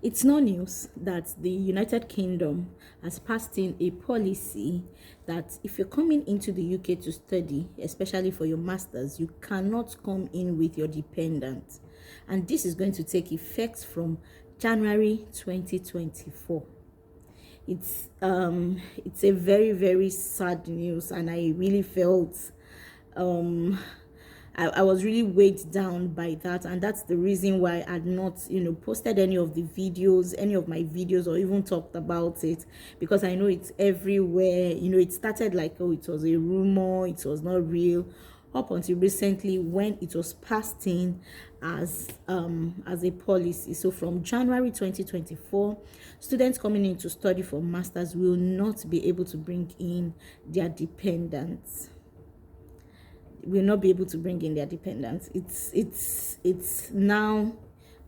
It's no news that the United Kingdom has passed in a policy that if you're coming into the UK to study, especially for your masters, you cannot come in with your dependent. And this is going to take effect from January 2024. It's a very sad news, and I really felt um I was really weighed down by that, and that's the reason why I had not posted any of my videos, or even talked about it, because I know it's everywhere. It started like, oh, it was a rumor, it was not real, up until recently when it was passed in as a policy. So from January 2024, students coming in to study for masters will not be able to bring in their dependents. Will not be able to bring in their dependents. It's now,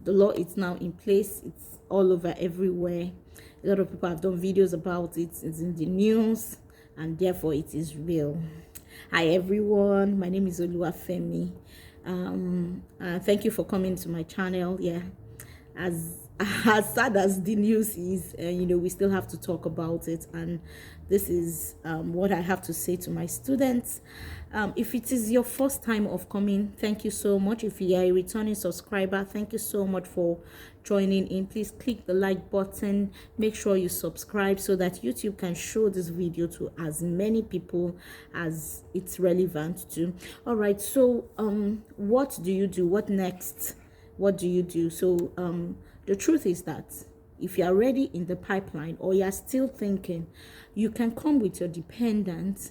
the law is now in place. It's all over everywhere. A lot of people have done videos about it. It's in the news, and therefore it is real. Hi everyone, my name is Oluwafemi. Thank you for coming to my channel. Yeah, as sad as the news is, we still have to talk about it, and this is what I have to say to my students. If it is your first time of coming, thank you so much. If you are a returning subscriber, thank you so much for joining in. Please click the like button, make sure you subscribe so that YouTube can show this video to as many people as it's relevant to. All right, so what do you do? What next? What do you do? So the truth is that if you are already in the pipeline, or you are still thinking, you can come with your dependent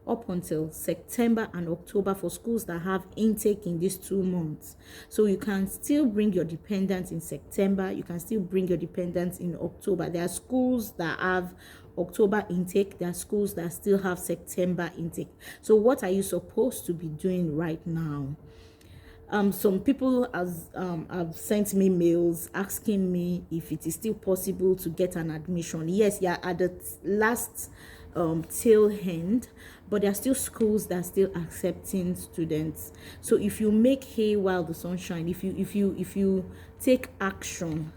up until September and October for schools that have intake in these 2 months. So you can still bring your dependents in September, you can still bring your dependents in October. There are schools that have October intake, there are schools that still have September intake. So what are you supposed to be doing right now? Some people have sent me mails asking me if it is still possible to get an admission. Yes, yeah, at the last tail end, but there are still schools that are still accepting students. So if you make hay while the sun shines, if you take action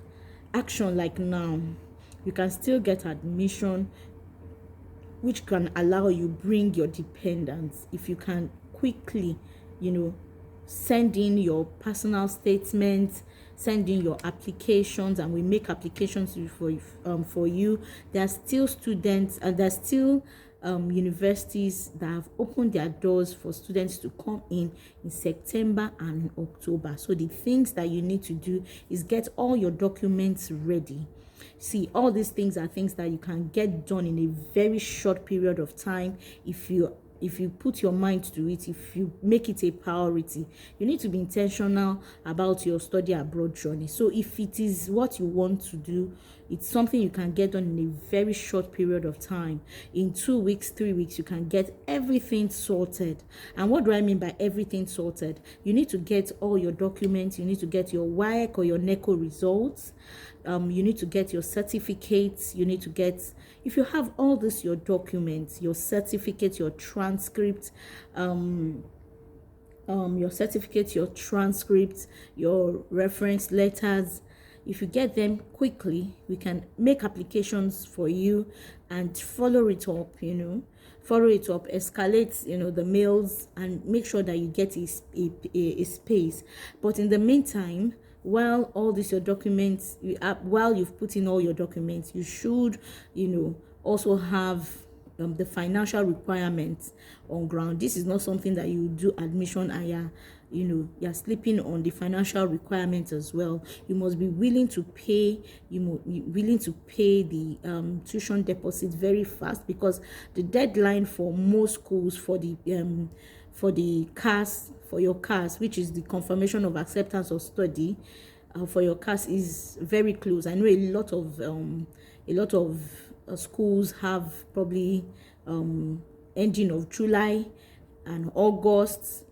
like now, you can still get admission, which can allow you bring your dependents. If you can quickly, send in your personal statements, send in your applications, and we make applications for you. There are still students, and there are still universities that have opened their doors for students to come in September and in October. So the things that you need to do is get all your documents ready. See, all these things are things that you can get done in a very short period of time if you put your mind to it, if you make it a priority. You need to be intentional about your study abroad journey. So if it is what you want to do, it's something you can get done in a very short period of time. In 2 weeks, 3 weeks, you can get everything sorted. And what do I mean by everything sorted? You need to get all your documents. You need to get your WAEC or your NECO results. You need to get your certificates. You need to get, if you have all this, your documents, your certificate, your transcript, your certificate, your transcripts, your reference letters. If you get them quickly, we can make applications for you and follow it up, escalate, the mails, and make sure that you get a space. But in the meantime, while all this your documents, while you've put in all your documents, you should, also have the financial requirements on ground. This is not something that you do admission and you're sleeping on the financial requirements as well. You must be willing to pay. The tuition deposit very fast, because the deadline for most schools for the CAS, for your CAS, which is the confirmation of acceptance of study, for your CAS, is very close. I know a lot of schools have probably ending of July and August,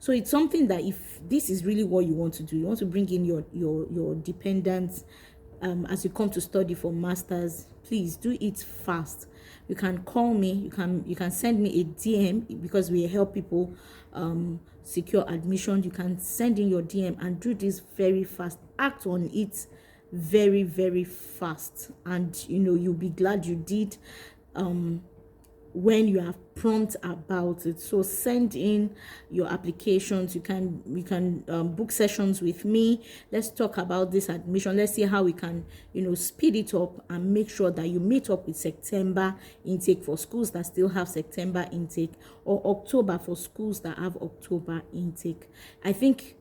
so it's something that if this is really what you want to do, you want to bring in your dependents as you come to study for masters, please do it fast. You can call me, you can send me a DM, because we help people secure admission. You can send in your DM and do this very fast. Act on it very, very fast, and you'll be glad you did when you are prompt about it. So send in your applications. You can book sessions with me. Let's talk about this admission. Let's see how we can speed it up and make sure that you meet up with September intake for schools that still have September intake, or October for schools that have October intake. I think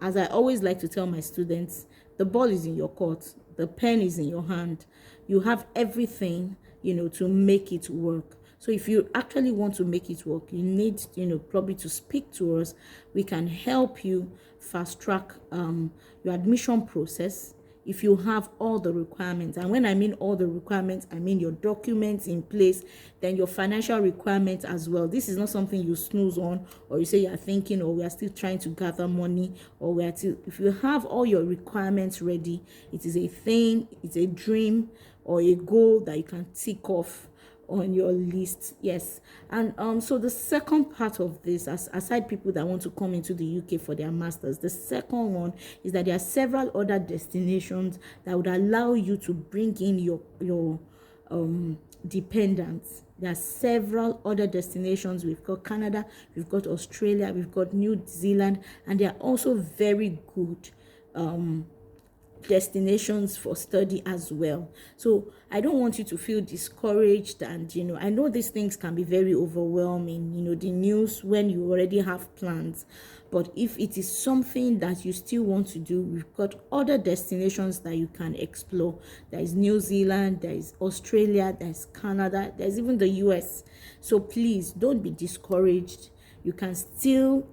as I always like to tell my students, the ball is in your court, the pen is in your hand. You have everything to make it work. So if you actually want to make it work, you need, probably to speak to us. We can help you fast track your admission process if you have all the requirements. And when I mean all the requirements, I mean your documents in place, then your financial requirements as well. This is not something you snooze on, or you say you're thinking, or we are still trying to gather money, or we are still. If you have all your requirements ready, it is a thing, it's a dream or a goal that you can tick off on your list. Yes. And so the second part of this, aside people that want to come into the UK for their masters, the second one is that there are several other destinations that would allow you to bring in your dependents. There are several other destinations. We've got Canada, we've got Australia, we've got New Zealand, and they are also very good destinations for study as well. So I don't want you to feel discouraged, and I know these things can be very overwhelming, the news when you already have plans. But if it is something that you still want to do, we've got other destinations that you can explore. There is New Zealand, there is Australia, there is Canada, there's even the US. So please don't be discouraged. You can still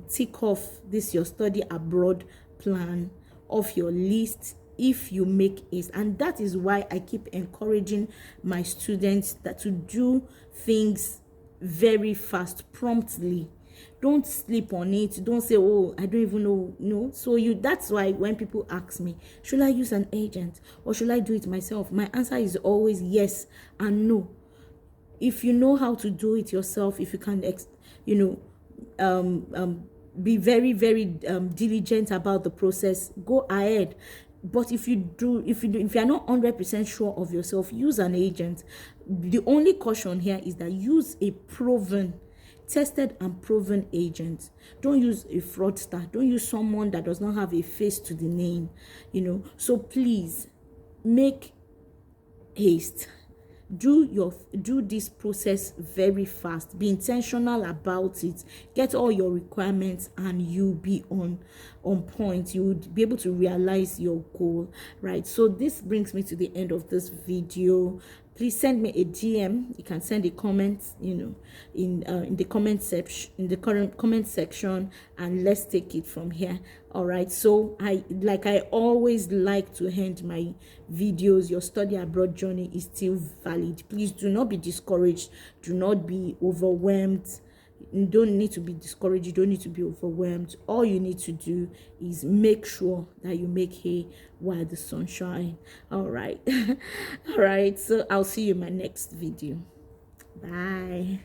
tick off this your study abroad plan of your list if you make it. And that is why I keep encouraging my students that to do things very fast, promptly. Don't sleep on it. Don't say, oh, I don't even know. No. So that's why when people ask me, should I use an agent or should I do it myself, my answer is always yes and no. If you know how to do it yourself, if you can be very, very diligent about the process, go ahead. But if you are not 100% sure of yourself, use an agent. The only caution here is that use a proven, tested and proven agent. Don't use a fraudster. Don't use someone that does not have a face to the name. So please make haste. Do this process very fast. Be intentional about it. Get all your requirements and you'll be on point. You would be able to realize your goal, right? So this brings me to the end of this video. Please send me a DM. You can send a comment, in the comment section, and let's take it from here. All right. So I always like to end my videos. Your study abroad journey is still valid. Please do not be discouraged. Do not be overwhelmed. You don't need to be discouraged. You don't need to be overwhelmed. All you need to do is make sure that you make hay while the sun shines. All right. All right. So I'll see you in my next video. Bye.